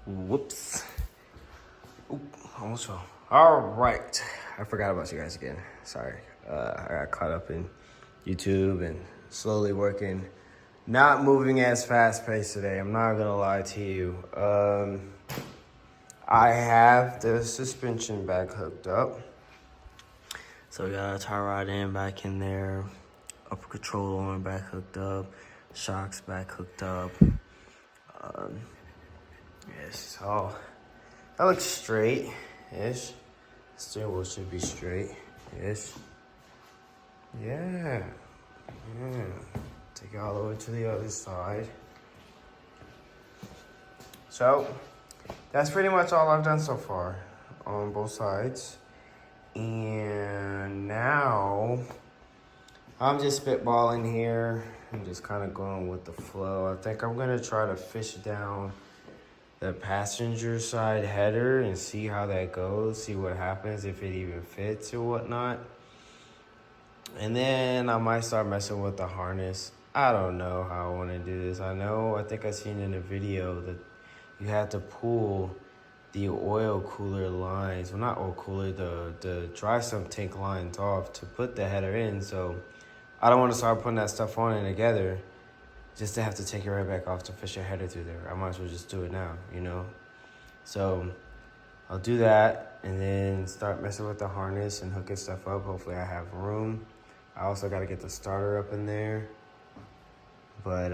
Whoops. Oop, almost fell. All right. I forgot about you guys again. Sorry. I got caught up in YouTube and slowly working. Not moving as fast paced today. I'm not gonna lie to you. I have the suspension back hooked up. So we got a tie rod in back in there. Upper control arm back hooked up. Shocks back hooked up. Yes, so that looks straight-ish. Steering wheel should be straight-ish. Yeah. Take it all the way to the other side. So, that's pretty much all I've done so far on both sides. And now, I'm just spitballing here. I'm just kind of going with the flow. I think I'm gonna try to fish down the passenger side header and see how that goes, see what happens, if it even fits or whatnot. And then I might start messing with the harness. I don't know how I want to do this. I think I seen in a video that you have to pull the oil cooler lines, well, not oil cooler, the dry sump tank lines off to put the header in. So I don't want to start putting that stuff on and together just to have to take it right back off to fish a header through there. I might as well just do it now, you know? So I'll do that and then start messing with the harness and hooking stuff up. Hopefully I have room. I also got to get the starter up in there. But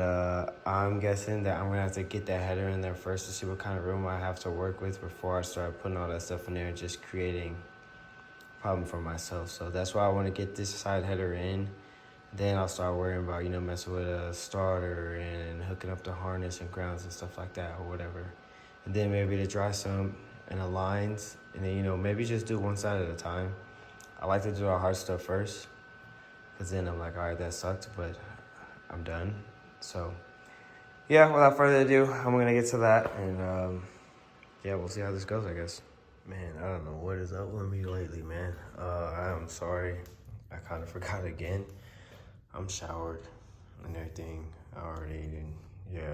I'm guessing that I'm going to have to get that header in there first to see what kind of room I have to work with before I start putting all that stuff in there and just creating a problem for myself. So that's why I want to get this side header in. Then I'll start worrying about, messing with a starter and hooking up the harness and grounds and stuff like that or whatever. And then maybe the dry sump and the lines. And then, maybe just do one side at a time. I like to do the hard stuff first. Because then I'm like, all right, that sucked, but I'm done. So, yeah, without further ado, I'm going to get to that. And, we'll see how this goes, I guess. Man, I don't know what is up with me lately, man. I am sorry. I kind of forgot again. I'm showered and everything. I already ate and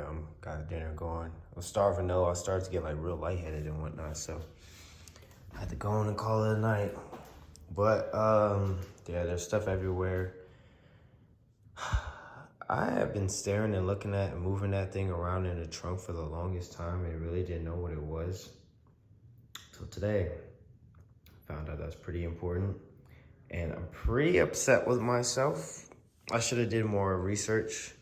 I'm got dinner going. I'm starving though. I started to get like real lightheaded and whatnot, so I had to go on and call it a night. But there's stuff everywhere. I have been staring and looking at and moving that thing around in the trunk for the longest time and really didn't know what it was. So today, found out that's pretty important. And I'm pretty upset with myself. I should have did more research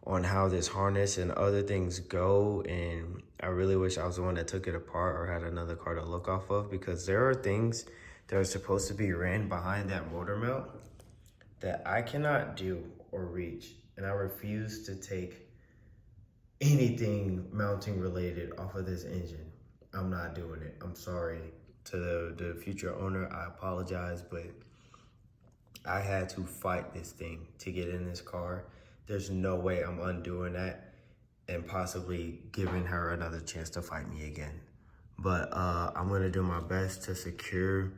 on how this harness and other things go, and I really wish I was the one that took it apart or had another car to look off of, because there are things that are supposed to be ran behind that motor mount that I cannot do or reach, and I refuse to take anything mounting related off of this engine. I'm not doing it. I'm sorry to the future owner. I apologize, but I had to fight this thing to get in this car. There's no way I'm undoing that and possibly giving her another chance to fight me again. But I'm gonna do my best to secure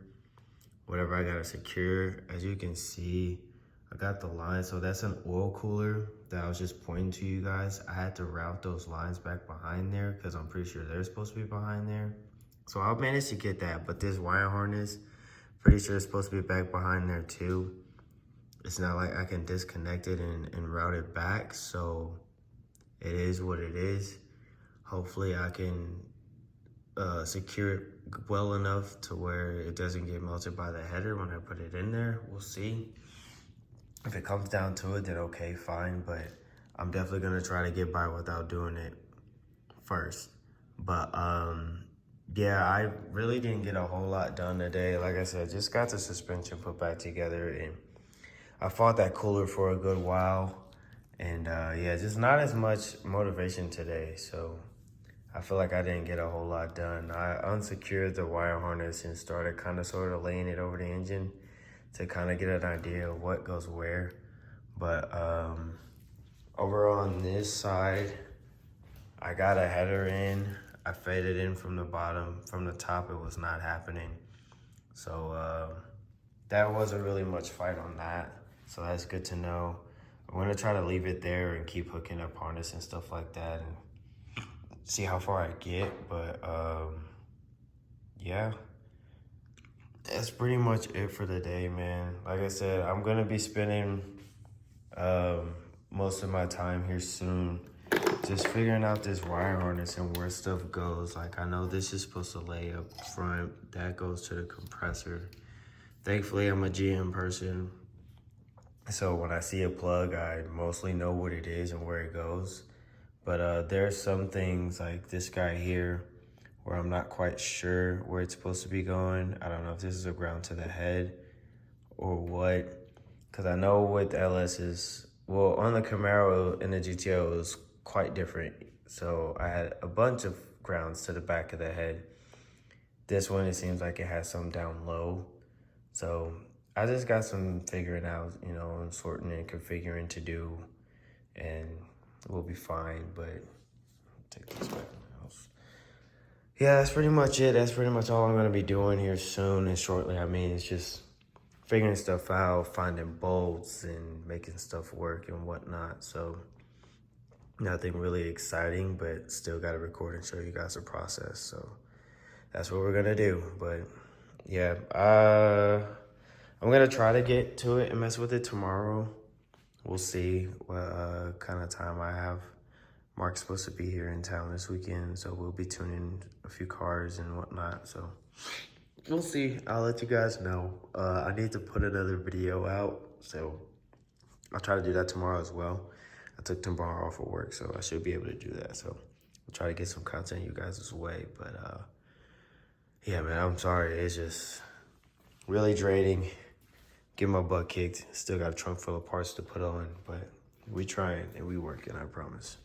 whatever I gotta secure. As you can see, I got the lines. So that's an oil cooler that I was just pointing to you guys. I had to route those lines back behind there because I'm pretty sure they're supposed to be behind there. So I managed to get that, but this wire harness, pretty sure it's supposed to be back behind there too. It's not like I can disconnect it and route it back, so it is what it is. Hopefully I can secure it well enough to where it doesn't get melted by the header when I put it in there. We'll see. If it comes down to it, then okay, fine, but I'm definitely gonna try to get by without doing it first. But I really didn't get a whole lot done today. Like I said, just got the suspension put back together, and I fought that cooler for a good while. And just not as much motivation today. So I feel like I didn't get a whole lot done. I unsecured the wire harness and started sort of laying it over the engine to kind of get an idea of what goes where. But over on this side, I got a header in. I faded in from the bottom. From the top, it was not happening. So that wasn't really much fight on that. So that's good to know. I'm gonna try to leave it there and keep hooking up harness and stuff like that. And see how far I get, but yeah, that's pretty much it for the day, man. Like I said, I'm gonna be spending most of my time here soon just figuring out this wire harness and where stuff goes. Like, I know this is supposed to lay up front, that goes to the compressor. Thankfully, I'm a GM person, so when I see a plug, I mostly know what it is and where it goes. But there's some things like this guy here where I'm not quite sure where it's supposed to be going. I don't know if this is a ground to the head or what, because I know with LS's, well, on the Camaro and the GTO, it was quite different. So I had a bunch of grounds to the back of the head. This one, it seems like it has some down low. So I just got some figuring out, you know, and sorting and configuring to do, and we'll be fine. But take this back in the house. Yeah, that's pretty much it. That's pretty much all I'm gonna be doing here soon and shortly. I mean, it's just figuring stuff out, finding bolts and making stuff work and whatnot. So nothing really exciting, but still got to record and show you guys the process. So that's what we're gonna do. But yeah, I'm gonna try to get to it and mess with it tomorrow. We'll see what kind of time I have. Mark's supposed to be here in town this weekend, so we'll be tuning a few cars and whatnot. So we'll see. I'll let you guys know. I need to put another video out, so I'll try to do that tomorrow as well. I took tomorrow off of work, so I should be able to do that. So I'll try to get some content you guys' way. But yeah, man, I'm sorry. It's just really draining. Get my butt kicked. Still got a trunk full of parts to put on, but we trying and we working, I promise.